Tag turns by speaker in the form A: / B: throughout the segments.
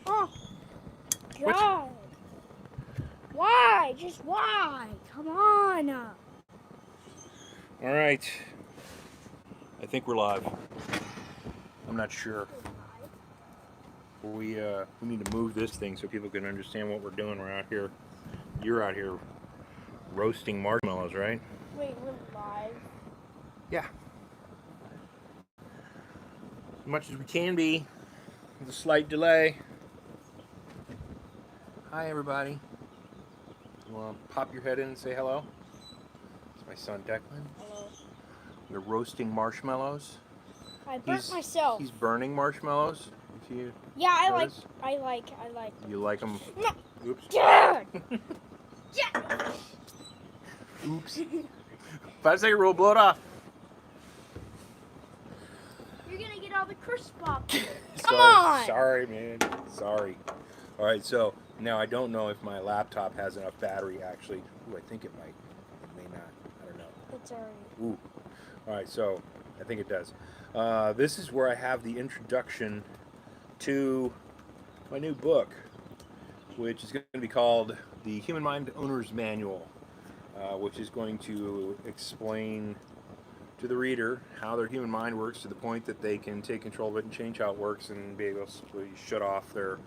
A: Oh,
B: What?
A: God. Why? Just why? Come on.
B: All right. I think we're live. I'm not sure. We need to move this thing so people can understand what we're doing. We're out here. You're out here roasting marshmallows, right?
A: Wait, we're live.
B: Yeah. As much as we can be, with a slight delay. Hi, everybody. You want to pop your head in and say hello? It's my son Declan.
A: Hello.
B: We're roasting marshmallows.
A: I burnt myself.
B: He's burning marshmallows. If you
A: Yeah, I
B: notice.
A: like.
B: You like them?
A: No.
B: Oops.
A: Dad!
B: Oops. 5-second rule. Blow it off.
A: You're gonna get all the crisp off. Come on!
B: Sorry, man. Sorry. All right, so now I don't know if my laptop has enough battery, actually. Ooh, I think it might. It may not. I don't know.
A: It's already.
B: Ooh. All right, so I think it does. This is where I have the introduction to my new book, which is going to be called The Human Mind Owner's Manual, which is going to explain to the reader how their human mind works to the point that they can take control of it and change how it works and be able to shut off their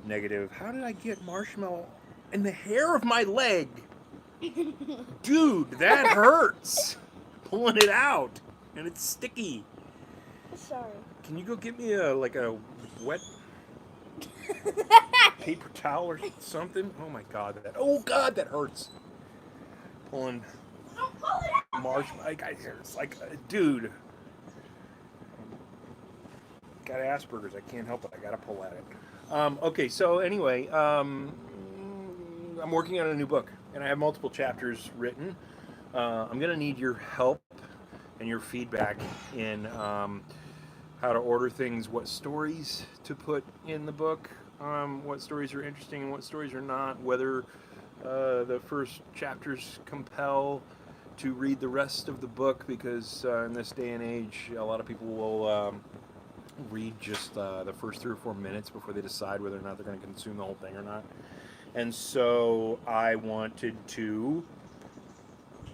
B: negative. How did I get marshmallow in the hair of my leg? Dude, that hurts. Pulling it out, and it's sticky.
A: Sorry.
B: Can you go get me a wet paper towel or something? Oh my god, that hurts. Pulling
A: Don't pull it out.
B: marshmallow. It's like, dude. Got Asperger's. I can't help it. I gotta pull at it. Okay, so anyway, I'm working on a new book, and I have multiple chapters written. I'm gonna need your help and your feedback in how to order things, what stories to put in the book, what stories are interesting and what stories are not, whether the first chapters compel to read the rest of the book, because in this day and age, a lot of people will read just the first 3 or 4 minutes before they decide whether or not they're going to consume the whole thing or not. And so I wanted to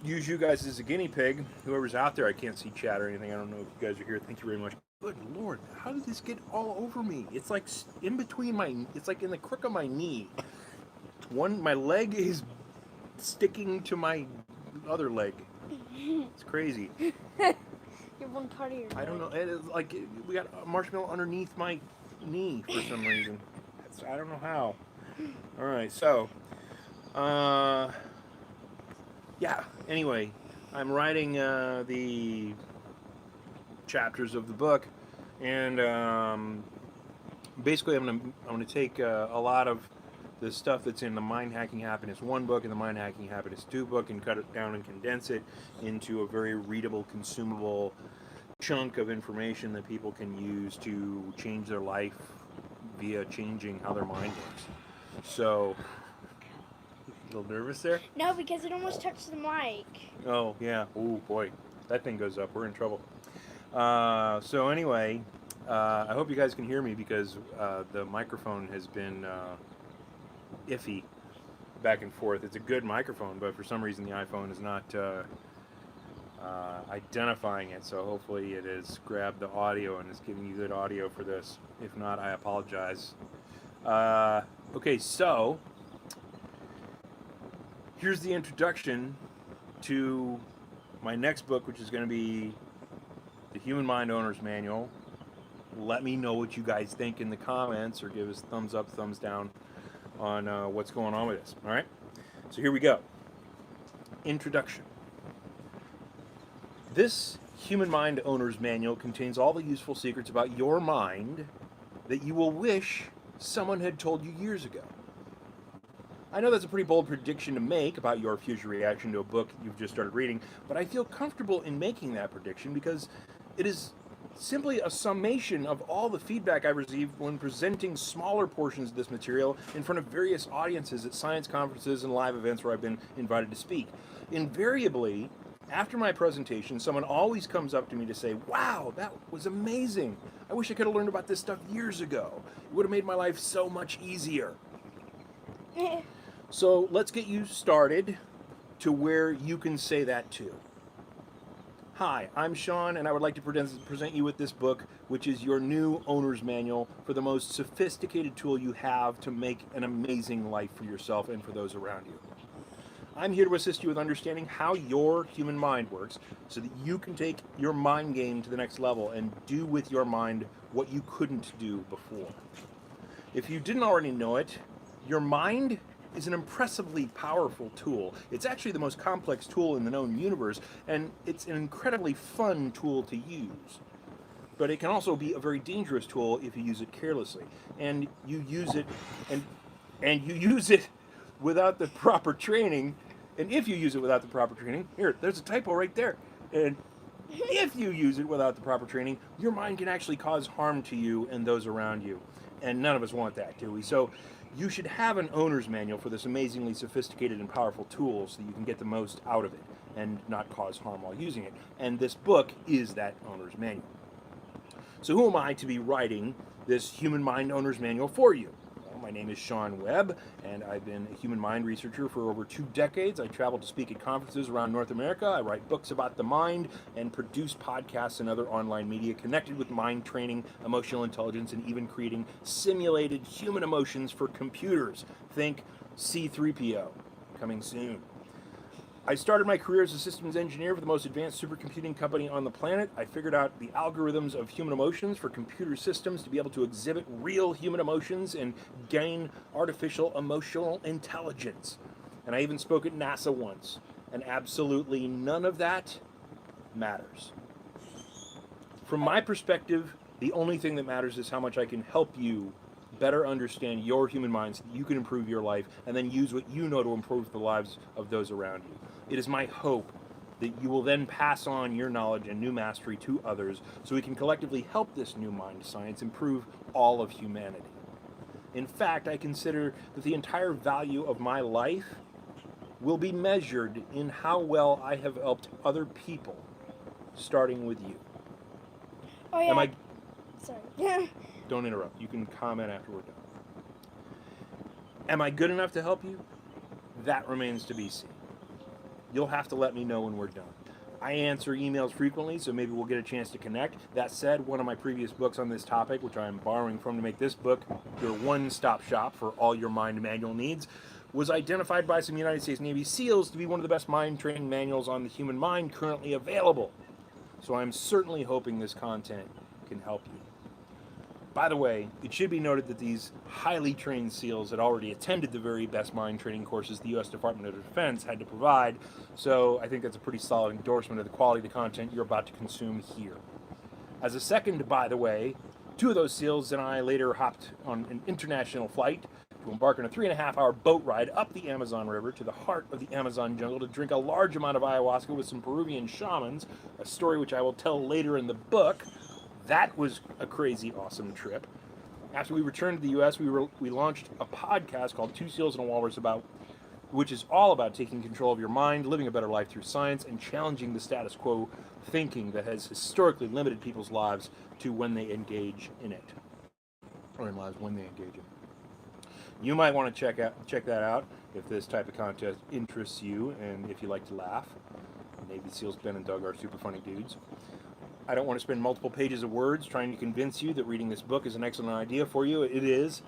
B: use you guys as a guinea pig. Whoever's out there, I can't see chat or anything. I don't know if you guys are here. Thank you very much. Good Lord, how did this get all over me? It's like in between it's like in the crook of my knee. My leg is sticking to my other leg. It's crazy.
A: You're one part of your
B: I don't know. It is like we got a marshmallow underneath my knee for some reason. I don't know how. All right, so, yeah. Anyway, I'm writing the chapters of the book, and basically, I'm gonna take a lot of the stuff that's in the Mind Hacking Happiness 1 book and the Mind Hacking Happiness 2 book and cut it down and condense it into a very readable, consumable chunk of information that people can use to change their life via changing how their mind works. So, a little nervous there?
A: No, because it almost touched the mic.
B: Oh, yeah. Oh, boy. That thing goes up. We're in trouble. So anyway, I hope you guys can hear me, because the microphone has been iffy back and forth. It's a good microphone, but for some reason the iPhone is not identifying it, so hopefully it has grabbed the audio and is giving you good audio for this. If not, I apologize. Okay, so here's the introduction to my next book, which is going to be The Human Mind Owner's Manual. Let me know what you guys think in the comments, or give us thumbs up, thumbs down on what's going on with this. All right, so here we go. Introduction. This Human Mind Owner's Manual contains all the useful secrets about your mind that you will wish someone had told you years ago. I know that's a pretty bold prediction to make about your future reaction to a book you've just started reading, but I feel comfortable in making that prediction because it is simply a summation of all the feedback I've received when presenting smaller portions of this material in front of various audiences at science conferences and live events where I've been invited to speak. Invariably, After my presentation, someone always comes up to me to say, "Wow, that was amazing. I wish I could have learned about this stuff years ago. It would have made my life so much easier." So let's get you started to where you can say that too. Hi, I'm Sean, and I would like to present you with this book, which is your new owner's manual for the most sophisticated tool you have to make an amazing life for yourself and for those around you. I'm here to assist you with understanding how your human mind works so that you can take your mind game to the next level and do with your mind what you couldn't do before. If you didn't already know it, your mind is an impressively powerful tool. It's actually the most complex tool in the known universe, and it's an incredibly fun tool to use. But it can also be a very dangerous tool if you use it carelessly. And you use it without the proper training. And if you use it without the proper training, here, there's a typo right there. And if you use it without the proper training, your mind can actually cause harm to you and those around you. And none of us want that, do we? So you should have an owner's manual for this amazingly sophisticated and powerful tool so that you can get the most out of it and not cause harm while using it. And this book is that owner's manual. So who am I to be writing this human mind owner's manual for you? My name is Sean Webb, and I've been a human mind researcher for over 2 decades. I travel to speak at conferences around North America. I write books about the mind and produce podcasts and other online media connected with mind training, emotional intelligence, and even creating simulated human emotions for computers. Think C-3PO, coming soon. I started my career as a systems engineer for the most advanced supercomputing company on the planet. I figured out the algorithms of human emotions for computer systems to be able to exhibit real human emotions and gain artificial emotional intelligence. And I even spoke at NASA once. And absolutely none of that matters. From my perspective, the only thing that matters is how much I can help you better understand your human mind so that you can improve your life and then use what you know to improve the lives of those around you. It is my hope that you will then pass on your knowledge and new mastery to others so we can collectively help this new mind science improve all of humanity. In fact, I consider that the entire value of my life will be measured in how well I have helped other people, starting with you.
A: Oh yeah. Sorry.
B: Don't interrupt. You can comment after we're done. Am I good enough to help you? That remains to be seen. You'll have to let me know when we're done. I answer emails frequently, so maybe we'll get a chance to connect. That said, one of my previous books on this topic, which I'm borrowing from to make this book your one-stop shop for all your mind manual needs, was identified by some United States Navy SEALs to be one of the best mind training manuals on the human mind currently available. So I'm certainly hoping this content can help you. By the way, it should be noted that these highly trained SEALs had already attended the very best mind training courses the U.S. Department of Defense had to provide, so I think that's a pretty solid endorsement of the quality of the content you're about to consume here. As a second, by the way, 2 of those SEALs and I later hopped on an international flight to embark on a 3.5-hour boat ride up the Amazon River to the heart of the Amazon jungle to drink a large amount of ayahuasca with some Peruvian shamans, a story which I will tell later in the book. That was a crazy, awesome trip. After we returned to the U.S., we launched a podcast called Two Seals and a Walrus, which is all about taking control of your mind, living a better life through science, and challenging the status quo thinking that has historically limited people's lives to when they engage in it, or in lives when they engage in it. You might want to check that out if this type of content interests you, and if you like to laugh. Navy SEALs Ben and Doug are super funny dudes. I don't want to spend multiple pages of words trying to convince you that reading this book is an excellent idea for you. It is.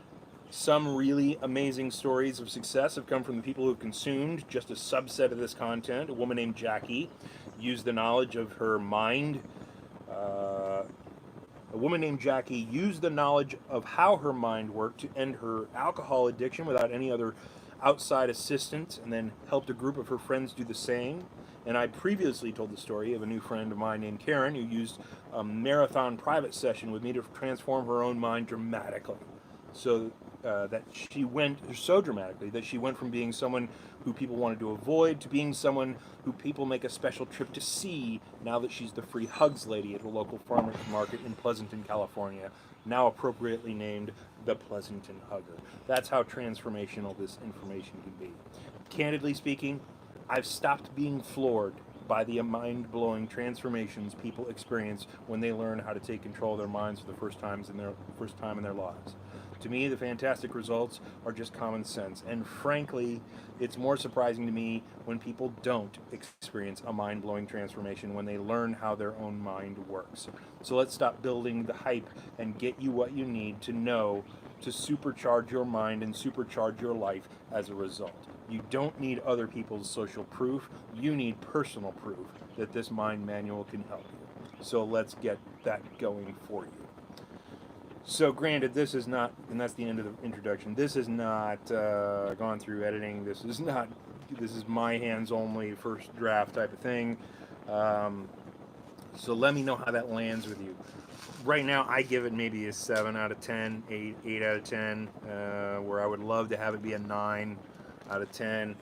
B: Some really amazing stories of success have come from the people who have consumed just a subset of this content. A woman named Jackie used the knowledge of her mind. A woman named Jackie used the knowledge of how her mind worked to end her alcohol addiction without any other outside assistance, and then helped a group of her friends do the same. And I previously told the story of a new friend of mine named Karen who used a marathon private session with me to transform her own mind dramatically. So that she went so dramatically that she went from being someone who people wanted to avoid to being someone who people make a special trip to see now that she's the free hugs lady at a local farmer's market in Pleasanton, California, now appropriately named the Pleasanton Hugger. That's how transformational this information can be. Candidly speaking, I've stopped being floored by the mind-blowing transformations people experience when they learn how to take control of their minds for the first time in their lives. To me, the fantastic results are just common sense, and frankly, it's more surprising to me when people don't experience a mind-blowing transformation when they learn how their own mind works. So let's stop building the hype and get you what you need to know to supercharge your mind and supercharge your life as a result. You don't need other people's social proof. You need personal proof that this mind manual can help you. So let's get that going for you. So granted, this is not, and that's the end of the introduction, this is not gone through editing. This is my hands only first draft type of thing. So let me know how that lands with you. Right now, I give it maybe a 7 out of 10, 8 out of 10, where I would love to have it be a 9 out of 10.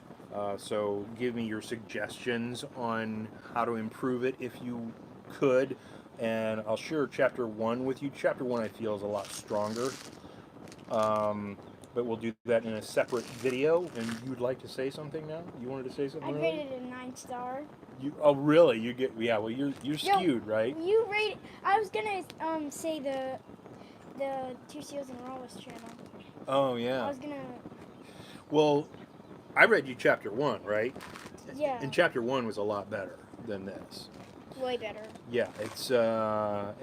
B: So give me your suggestions on how to improve it if you could. And I'll share chapter 1 with you. Chapter 1 I feel is a lot stronger. But we'll do that in a separate video. And you'd like to say something now? You wanted to say something?
A: I rated it a 9-star.
B: Oh really? You get, yeah, well you're skewed, right?
A: You rate. I was gonna say the Two Seals and Wallace channel.
B: Oh yeah.
A: I was gonna.
B: Well, I read you chapter 1, right?
A: Yeah.
B: And chapter 1 was a lot better than this.
A: Way better.
B: Yeah, it's one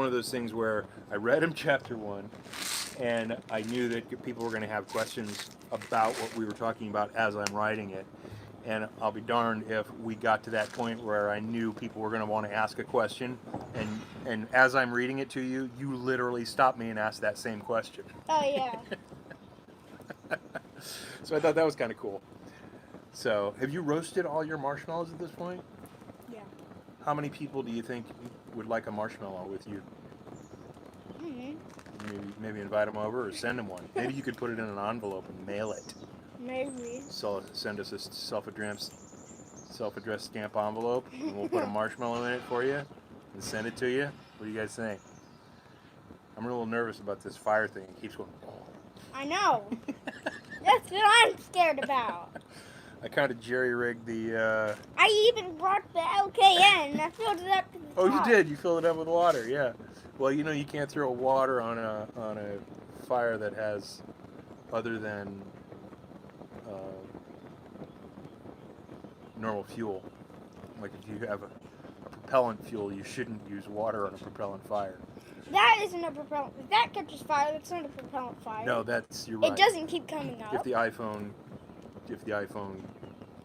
B: of those things where I read him chapter 1, and I knew that people were going to have questions about what we were talking about as I'm writing it. And I'll be darned if we got to that point where I knew people were going to want to ask a question, and as I'm reading it to you, you literally stopped me and asked that same question.
A: Oh yeah.
B: So I thought that was kind of cool. So, have you roasted all your marshmallows at this point?
A: Yeah.
B: How many people do you think would like a marshmallow with you? Maybe invite them over or send them one. Maybe you could put it in an envelope and mail it.
A: Maybe.
B: So send us a self-addressed stamp envelope, and we'll put a marshmallow in it for you and send it to you. What do you guys think? I'm a little nervous about this fire thing. It keeps going.
A: I know. That's what I'm scared about.
B: I kind of jerry-rigged the...
A: I even brought the LKN and I filled it up to the
B: Oh,
A: top.
B: you did? You filled it up with water, yeah. Well, you know, you can't throw water on a fire that has other than normal fuel. Like if you have a propellant fuel, you shouldn't use water on a propellant fire.
A: That isn't a propellant. If that catches fire, that's not a propellant fire.
B: No, you're right.
A: It doesn't keep coming up.
B: If the iPhone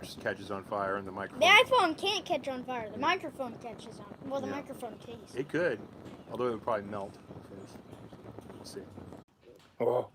B: just catches on fire and the microphone...
A: The iPhone can't catch on fire. The microphone catches on. Well, the microphone case.
B: It could, although it would probably melt first. Let's see. Oh,